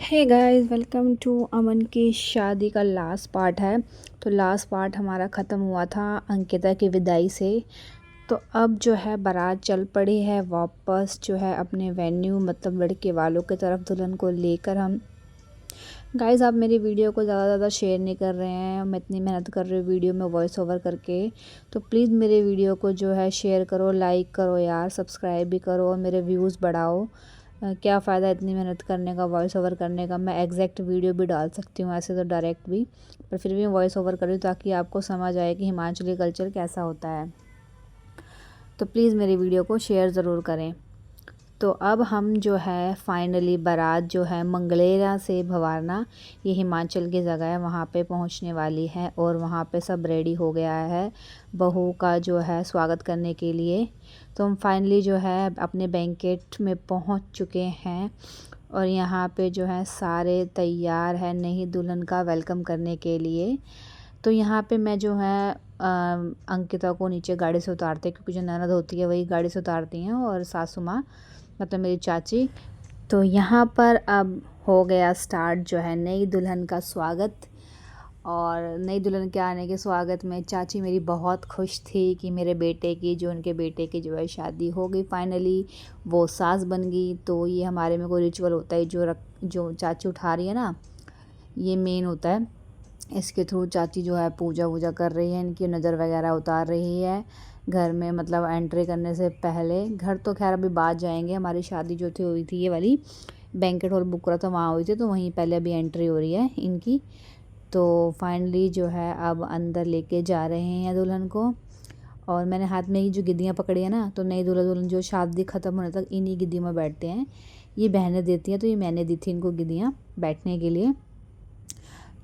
Hey guys, welcome to अमन की शादी का लास्ट पार्ट है। तो लास्ट पार्ट हमारा ख़त्म हुआ था अंकिता की विदाई से। तो अब जो है बारात चल पड़ी है वापस जो है अपने वेन्यू, मतलब लड़के वालों की तरफ दुल्हन को लेकर। हम गाइस, आप मेरी वीडियो को ज़्यादा शेयर नहीं कर रहे हैं। मैं इतनी मेहनत कर रही हूँ वीडियो में वॉइस ओवर करके। तो प्लीज़ मेरे वीडियो को जो है शेयर करो, लाइक करो यार, सब्सक्राइब भी करो और मेरे व्यूज़ बढ़ाओ। क्या फ़ायदा इतनी मेहनत करने का, वॉइस ओवर करने का। मैं एग्जैक्ट वीडियो भी डाल सकती हूँ ऐसे तो डायरेक्ट भी, पर फिर भी मैं वॉइस ओवर कर रही हूँ ताकि आपको समझ आए कि हिमाचली कल्चर कैसा होता है। तो प्लीज़ मेरी वीडियो को शेयर ज़रूर करें। तो अब हम जो है फाइनली बारात जो है मंगलेरा से भवारना, ये हिमाचल की जगह है, वहाँ पे पहुँचने वाली है। और वहाँ पे सब रेडी हो गया है बहू का जो है स्वागत करने के लिए। तो हम फाइनली जो है अपने बैंकेट में पहुँच चुके हैं और यहाँ पे जो है सारे तैयार हैं नई दुल्हन का वेलकम करने के लिए। तो यहाँ पे मैं जो है अंकिता को नीचे गाड़ी से उतारते, क्योंकि जो ननद होती है वही गाड़ी से उतारती हैं और सासू माँ मतलब मेरी चाची। तो यहाँ पर अब हो गया स्टार्ट जो है नई दुल्हन का स्वागत। और नई दुल्हन के आने के स्वागत में चाची मेरी बहुत खुश थी कि मेरे बेटे की, जो उनके बेटे की जो है शादी हो गई फाइनली, वो सास बन गई। तो ये हमारे में कोई रिचुअल होता है जो चाची उठा रही है ना, ये मेन होता है। इसके थ्रू चाची जो है पूजा वूजा कर रही है, इनकी नज़र वगैरह उतार रही है घर में, मतलब एंट्री करने से पहले। घर तो खैर अभी बाद जाएंगे, हमारी शादी जो थी हुई थी ये वाली बैंकेट हॉल बुक करा था वहाँ हुई थी, तो वहीं पहले अभी एंट्री हो रही है इनकी। तो फाइनली जो है अब अंदर लेके जा रहे हैं दुल्हन को। और मैंने हाथ में ही जो गिद्दियाँ पकड़ी है ना, तो नई दूल्हा दुल्हन जो शादी ख़त्म होने तक इन्हीं गिद्दियों में बैठते हैं। ये बहनें देती हैं, तो ये मैंने दी थी इनको गिद्दियाँ बैठने के लिए।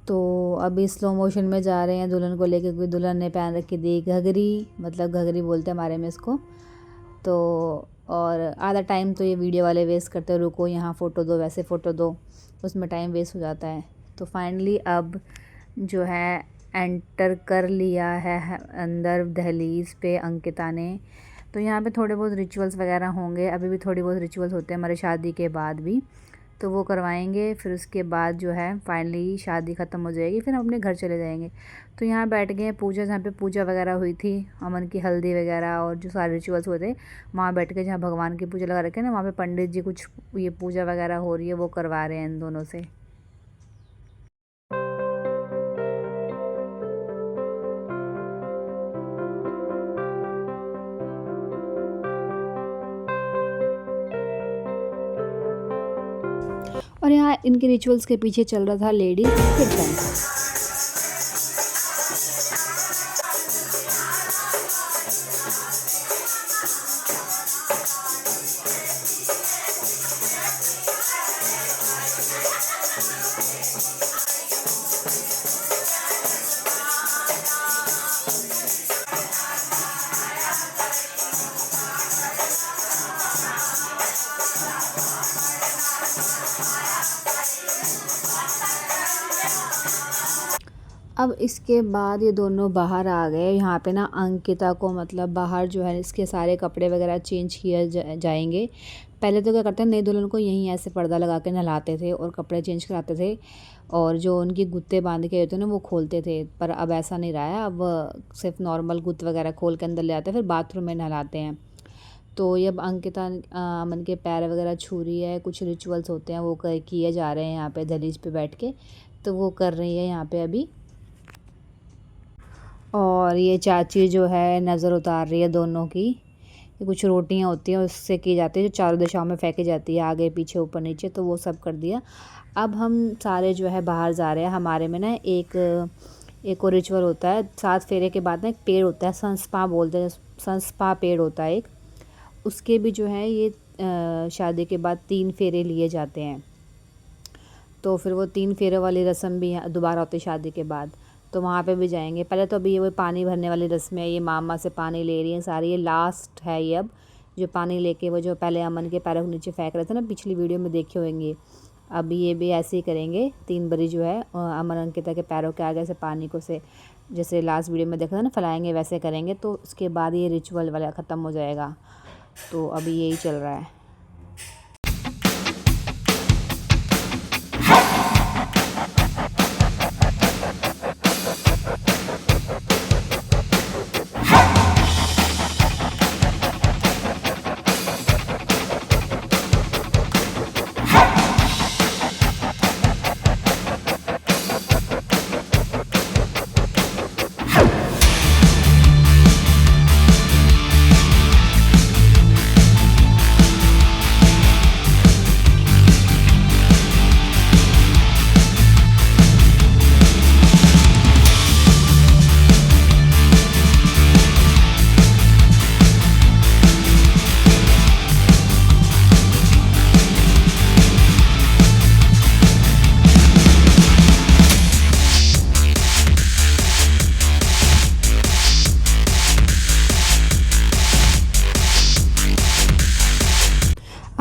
तो अभी स्लो मोशन में जा रहे हैं दुल्हन को लेके, क्योंकि दुल्हन ने पहन रखी थी घघरी, मतलब घघरी बोलते हैं हमारे में इसको। तो और आधा टाइम तो ये वीडियो वाले वेस्ट करते हैं, रुको यहाँ फ़ोटो दो, वैसे फ़ोटो दो, उसमें टाइम वेस्ट हो जाता है। तो फाइनली अब जो है एंटर कर लिया है अंदर दहलीज पे अंकिता ने। तो यहाँ पे थोड़े बहुत रिचुअल्स वगैरह होंगे, अभी भी थोड़ी बहुत रिचुअल्स होते हैं हमारी शादी के बाद भी, तो वो करवाएंगे। फिर उसके बाद जो है फाइनली शादी ख़त्म हो जाएगी, फिर हम अपने घर चले जाएंगे। तो यहाँ बैठ गए पूजा, जहाँ पे पूजा वगैरह हुई थी, अमन की हल्दी वगैरह और जो सारे रिचुअल्स हुए थे, वहाँ बैठ के जहाँ भगवान की पूजा लगा रखे हैं ना, वहाँ पे पंडित जी कुछ ये पूजा वगैरह हो रही है, वो करवा रहे हैं इन दोनों से। और यहाँ इनके रिचुअल्स के पीछे चल रहा था लेडीज कीर्तन। अब इसके बाद ये दोनों बाहर आ गए। यहाँ पे ना अंकिता को मतलब बाहर जो है इसके सारे कपड़े वगैरह चेंज किए जाएंगे। पहले तो क्या करते हैं, नई दुल्हन को यहीं ऐसे पर्दा लगा के नहलाते थे और कपड़े चेंज कराते थे, और जो उनकी गुत्ते बांध के होते हैं ना वो खोलते थे। पर अब ऐसा नहीं रहा है, अब सिर्फ नॉर्मल गुत्त वगैरह खोल के अंदर ले आते हैं, फिर बाथरूम में नहलाते हैं। तो ये अब अंकिता अमन के पैर वगैरह छू रही है, कुछ रिचुअल्स होते हैं वो किए जा रहे हैं यहाँ पे दहलीज पे बैठ के, तो वो कर रही है यहाँ पे अभी। और ये चाची जो है नज़र उतार रही है दोनों की। ये कुछ रोटियां होती हैं उससे की जाती है, जो चारों दिशाओं में फेंकी जाती है, आगे पीछे ऊपर नीचे, तो वो सब कर दिया। अब हम सारे जो है बाहर जा रहे हैं। हमारे में ना एक और रिचुअल होता है, 7 फेरे के बाद ना एक पेड़ होता है, संस्पा बोलते हैं, संस्पा पेड़ होता है एक, उसके भी जो है ये शादी के बाद 3 फेरे लिए जाते हैं। तो फिर वो 3 फेरे वाली रस्म भी दोबारा होती है शादी के बाद, तो वहाँ पे भी जाएंगे। पहले तो अभी ये वो पानी भरने वाली रस्म है, ये मामा से पानी ले रही हैं सारी, ये लास्ट है ये अब, जो पानी लेके वो जो पहले अमन के पैरों के नीचे फेंक रहे थे ना, पिछली वीडियो में देखे होंगे। अब ये भी ऐसे ही करेंगे, 3 बारी जो है अमन अंकिता के पैरों के आगे से पानी को से, जैसे लास्ट वीडियो में देखा था ना फैलाएंगे, वैसे करेंगे। तो उसके बाद ये रिचुअल वाला ख़त्म हो जाएगा। तो अभी यही चल रहा है।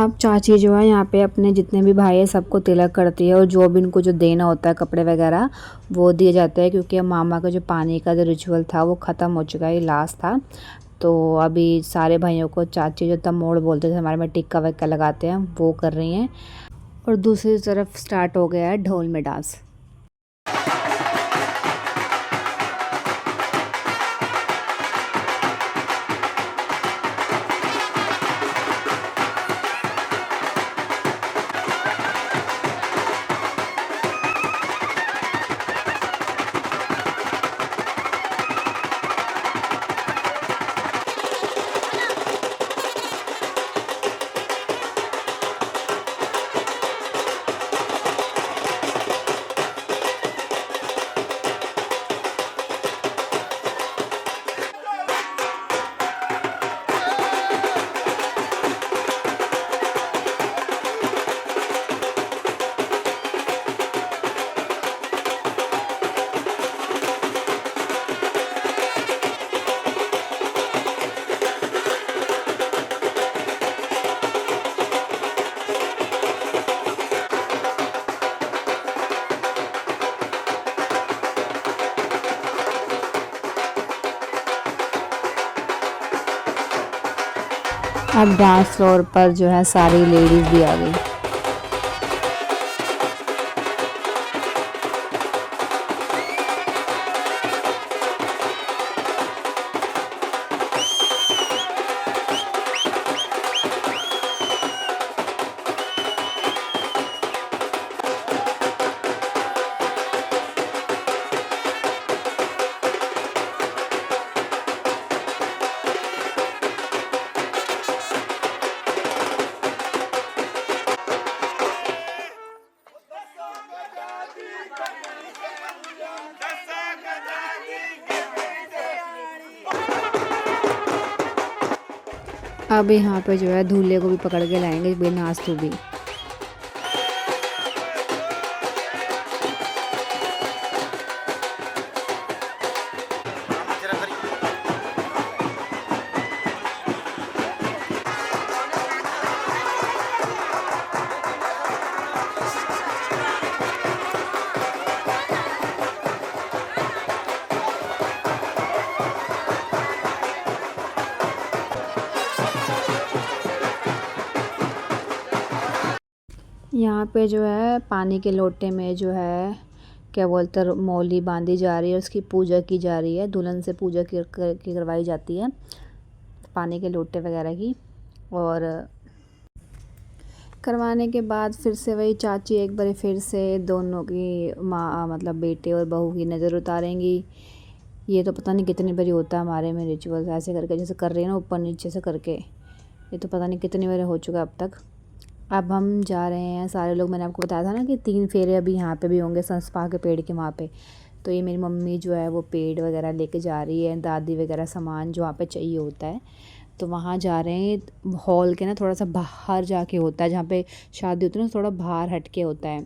अब चाची जो है यहाँ पे अपने जितने भी भाई है सबको तिलक करती है और जो भी इनको जो देना होता है कपड़े वगैरह वो दिए जाते हैं, क्योंकि अब मामा का जो पानी का जो रिचुअल था वो ख़त्म हो चुका है, लास्ट था। तो अभी सारे भाइयों को चाची जो तमोड़ बोलते थे हमारे में, टिक्का वक्का लगाते हैं, वो कर रही हैं। और दूसरी तरफ स्टार्ट हो गया है ढोल में डांस। अब डांस फ्लोर पर जो है सारी लेडीज़ भी आ गई। अब यहाँ पे जो है दूल्हे को भी पकड़ के लाएंगे, भाई नाच तू भी। यहाँ पे जो है पानी के लोटे में जो है क्या बोलते हैं मौली बांधी जा रही है, उसकी पूजा की जा रही है, दुल्हन से पूजा करवाई जाती है पानी के लोटे वगैरह की। और करवाने के बाद फिर से वही चाची एक बार फिर से दोनों की माँ मतलब बेटे और बहू की नज़र उतारेंगी। ये तो पता नहीं कितनी बारी होता है हमारे में रिचुअल्स, ऐसे करके जैसे कर रही है ना ऊपर नीचे से करके, ये तो पता नहीं कितनी बार हो चुका अब तक। अब हम जा रहे हैं सारे लोग, मैंने आपको बताया था ना कि 3 फेरे अभी यहाँ पे भी होंगे संस्पा के पेड़ के वहाँ पे। तो ये मेरी मम्मी जो है वो पेड़ वगैरह लेके जा रही है, दादी वगैरह सामान जो वहाँ पे चाहिए होता है तो वहाँ जा रहे हैं। हॉल के ना थोड़ा सा बाहर जाके होता है, जहाँ पे शादी होती है ना थोड़ा बाहर हट के होता है।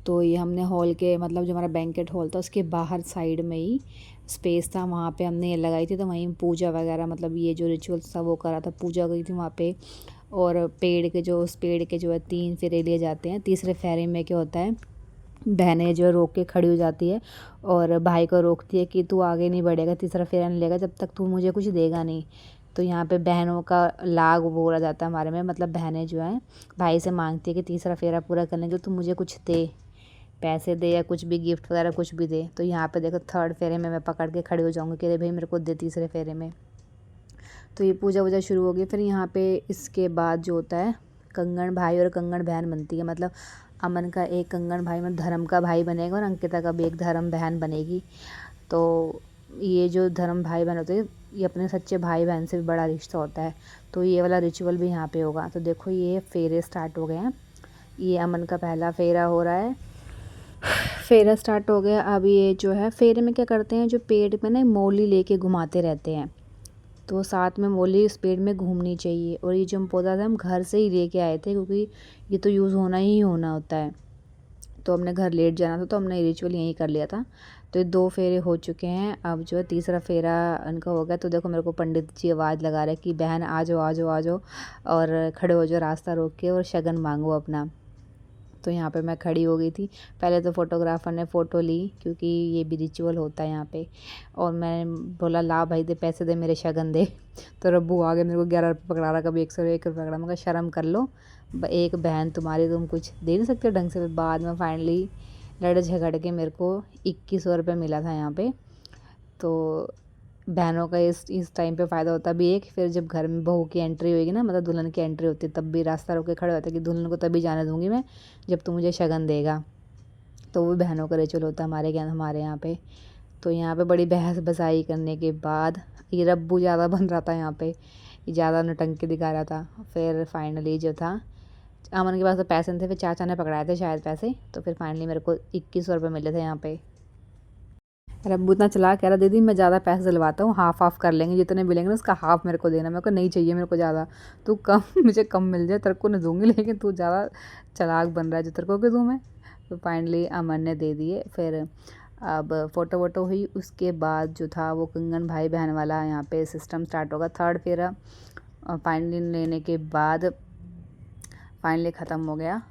तो ये हमने हॉल के मतलब जो हमारा बैंकेट हॉल था उसके बाहर साइड में ही स्पेस था, वहाँ पे हमने ये लगाई थी। तो वहीं पूजा वगैरह मतलब ये जो रिचुअल्स था वो करा था, पूजा गई थी वहाँ पे। और पेड़ के जो उस पेड़ के जो है 3 फेरे लिए जाते हैं। तीसरे फेरे में क्या होता है, बहनें जो है रोक के खड़ी हो जाती है और भाई को रोकती है कि तू आगे नहीं बढ़ेगा, तीसरा फेरा नहीं लेगा जब तक तू मुझे कुछ देगा नहीं। तो यहाँ पे बहनों का लाग बोला जाता है हमारे में, मतलब बहनें जो हैं भाई से मांगती है कि तीसरा फेरा पूरा करने के लिए तू मुझे कुछ दे, पैसे दे या कुछ भी गिफ्ट वगैरह कुछ भी दे। तो यहाँ पे देखो 3rd फेरे में मैं पकड़ के खड़ी हो जाऊँगी कि अरे भाई मेरे को दे तीसरे फेरे में। तो ये पूजा वूजा शुरू हो गई। फिर यहाँ पे इसके बाद जो होता है कंगन भाई और कंगन बहन बनती है, मतलब अमन का एक कंगन भाई मतलब धर्म का भाई बनेगा और अंकिता का भी एक धर्म बहन बनेगी। तो ये जो धर्म भाई बहन होते हैं ये अपने सच्चे भाई बहन से भी बड़ा रिश्ता होता है। तो ये वाला रिचुअल भी यहाँ पे होगा। तो देखो ये फेरे स्टार्ट हो गए हैं, ये अमन का पहला फेरा हो रहा है, फेरा स्टार्ट हो गया। अब ये जो है फेरे में क्या करते हैं, जो पेड़ में ना मौली लेके घुमाते रहते हैं, तो साथ में मौली इस पेड़ में घूमनी चाहिए। और ये जो हम पौधा था हम घर से ही लेके आए थे, क्योंकि ये तो यूज़ होना ही होना होता है। तो हमने घर लेट जाना था, तो हमने रिचुअल यहीं कर लिया था। तो ये 2 फेरे हो चुके हैं, अब जो है तीसरा फेरा उनका हो गया। तो देखो मेरे को पंडित जी आवाज़ लगा रहे हैं कि बहन आ जाओ, आ जाओ, आ जाओ, और खड़े हो जाओ रास्ता रोक के और शगन मांगो अपना। तो यहाँ पे मैं खड़ी हो गई थी। पहले तो फ़ोटोग्राफ़र ने फ़ोटो ली, क्योंकि ये भी रिचुअल होता है यहाँ पे। और मैं बोला ला भाई दे पैसे, दे मेरे शगन दे। तो रब्बू आ गए, मेरे को 11 रुपये पकड़ा रहा, कभी 101 रुपये पकड़ा। मैं कहा शर्म कर लो, एक बहन तुम्हारी, तुम कुछ दे नहीं सकते ढंग से। फिर बाद में फाइनली लड़ झगड़ के मेरे को 2100 रुपये मिला था यहाँ पे। तो बहनों का इस टाइम पे फ़ायदा होता भी एक, फिर जब घर में बहू की एंट्री होएगी ना, मतलब दुल्हन की एंट्री होती है, तब भी रास्ता रोक के खड़े होते हैं कि दुल्हन को तभी जाने दूँगी मैं जब तू मुझे शगन देगा। तो वो बहनों का रिचुअल होता है हमारे यहाँ पे। तो यहाँ पे बड़ी बहस बसाई करने के बाद ये रब्बू ज़्यादा बन रहा था यहाँ पे, ये ज़्यादा नौटंकी दिखा रहा था। फिर फाइनली जो था, अमन के पास तो पैसे नहीं थे, फिर चाचा ने पकड़ाए थे शायद पैसे। तो फिर फाइनली मेरे को 2100 रुपये मिले थे यहाँ पे। रब्बू इतना चला कह रहा दीदी मैं ज़्यादा पैसे दिलवाता हूँ, हाफ़ हाफ़ कर लेंगे, जितने मिलेंगे ना उसका हाफ़ मेरे को देना। मेरे को नहीं चाहिए, मेरे को ज़्यादा, तू कम मुझे कम मिल जाए तेरे को नहीं दूँगी, लेकिन तू ज़्यादा चालाक बन रहा है, जो तेरे को क्यों दूँ मैं। तो फाइनली अमन ने दे दिए। फिर अब फ़ोटो वोटो हुई, उसके बाद जो था वो कंगन भाई बहन वाला यहाँ पे सिस्टम स्टार्ट होगा, थर्ड फेरा फाइनली लेने के बाद फाइनली ख़त्म हो गया।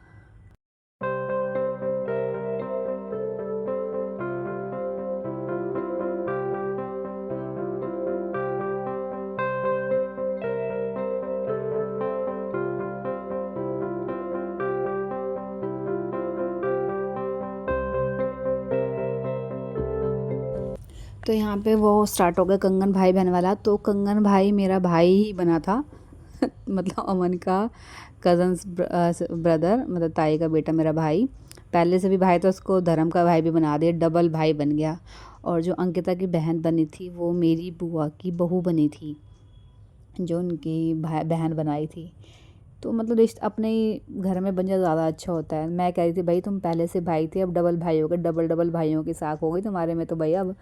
तो यहाँ पे वो स्टार्ट हो गया कंगन भाई बहन वाला। तो कंगन भाई मेरा भाई ही बना था मतलब अमन का कज़न्स ब्रदर, मतलब ताई का बेटा मेरा भाई। पहले से भी भाई था, उसको धर्म का भाई भी बना दिया, डबल भाई बन गया। और जो अंकिता की बहन बनी थी वो मेरी बुआ की बहू बनी थी, जो उनकी बहन बनाई थी। तो मतलब रिश्ता अपने ही घर में बन जाए ज़्यादा अच्छा होता है। मैं कह रही थी भाई तुम पहले से भाई थे, अब डबल भाई हो गए, डबल डबल भाइयों की साख हो गई तुम्हारे में तो भाई, अब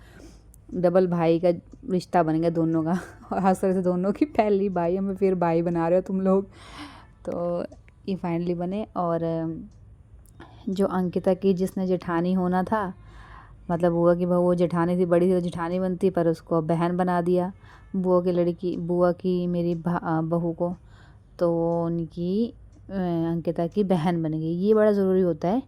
डबल भाई का रिश्ता बन गया दोनों का। और हंस रहे थे दोनों की, पहली भाई हमें फिर भाई बना रहे हो तुम लोग। तो ये फाइनली बने। और जो अंकिता की जिसने जेठानी होना था, मतलब बुआ की बहू, वो जेठानी थी, बड़ी थी तो जेठानी बनती, पर उसको बहन बना दिया बुआ की लड़की, बुआ की मेरी बहू को। तो उनकी अंकिता की बहन बन गई। ये बड़ा ज़रूरी होता है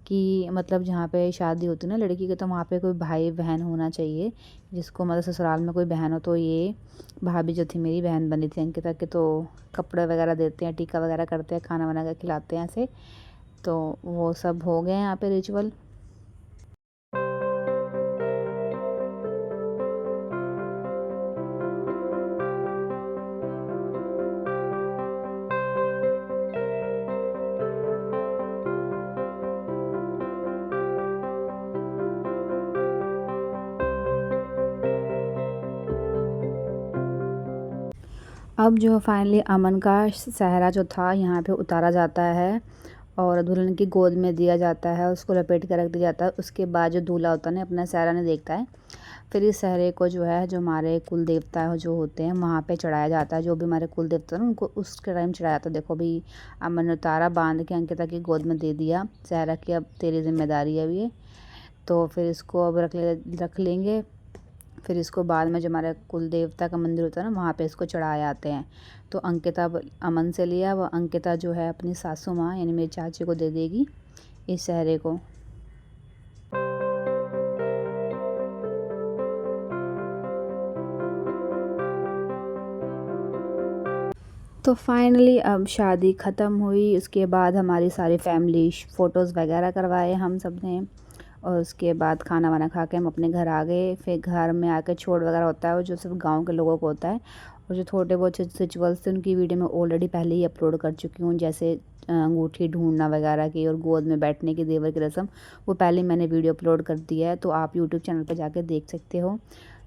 कि मतलब जहाँ पे शादी होती है ना लड़की की, तो वहाँ पे कोई भाई बहन होना चाहिए, जिसको मतलब ससुराल में कोई बहन हो। तो ये भाभी जो थी मेरी बहन बनी थी अंकिता के। तो कपड़े वगैरह देते हैं, टीका वगैरह करते हैं, खाना बना कर खिलाते हैं ऐसे। तो वो सब हो गए यहाँ पे रिचुअल। अब जो फाइनली अमन का सहरा जो था यहाँ पे उतारा जाता है और दुल्हन की गोद में दिया जाता है, उसको लपेट कर रख दिया जाता है। उसके बाद जो दूल्हा होता है ना अपना सहरा नहीं देखता है, फिर इस सहरे को जो है जो हमारे कुल देवता जो होते हैं वहाँ पे चढ़ाया जाता है। जो भी हमारे कुल देवता है ना उनको उसके टाइम चढ़ाया जाता है। देखो भी अमन ने उतारा, बांध के अंकिता की गोद में दे दिया सहरा की, अब तेरी जिम्मेदारी है अब ये। तो फिर इसको अब रख लेंगे। फिर इसको बाद में जो हमारा कुल देवता का मंदिर होता है ना वहाँ पे इसको चढ़ाए आते हैं। तो अंकिता अमन से लिया, वह अंकिता जो है अपनी सासू माँ यानी मेरी चाची को दे देगी इस सहरे को। तो फाइनली अब शादी ख़त्म हुई। उसके बाद हमारी सारी फैमिली फ़ोटोज़ वगैरह करवाए हम सब ने, और उसके बाद खाना वाना खा के हम अपने घर आ गए। फिर घर में आकर छोड़ वगैरह होता है, वो जो सिर्फ गांव के लोगों को होता है। और जो थोड़े बहुत रिचुअल्स थे उनकी वीडियो मैं ऑलरेडी पहले ही अपलोड कर चुकी हूँ, जैसे अंगूठी ढूंढना वगैरह की और गोद में बैठने की देवर की रस्म, वो पहले मैंने वीडियो अपलोड कर दिया है, तो आप यूट्यूब चैनल पर जाकर देख सकते हो।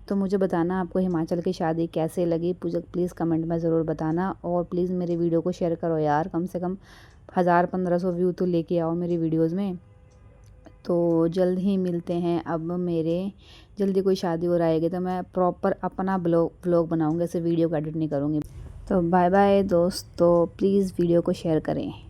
तो मुझे बताना आपको हिमाचल की शादी कैसे लगी, प्लीज़ कमेंट में ज़रूर बताना। और प्लीज़ मेरे वीडियो को शेयर करो यार, कम से कम 1000-1500 व्यू तो लेके आओ मेरी वीडियोज़ में। तो जल्द ही मिलते हैं। अब मेरे जल्दी कोई शादी हो रहेगी तो मैं प्रॉपर अपना ब्लॉग बनाऊँगी, ऐसे वीडियो को एडिट नहीं करूँगी। तो बाय बाय दोस्तों, प्लीज़ वीडियो को शेयर करें।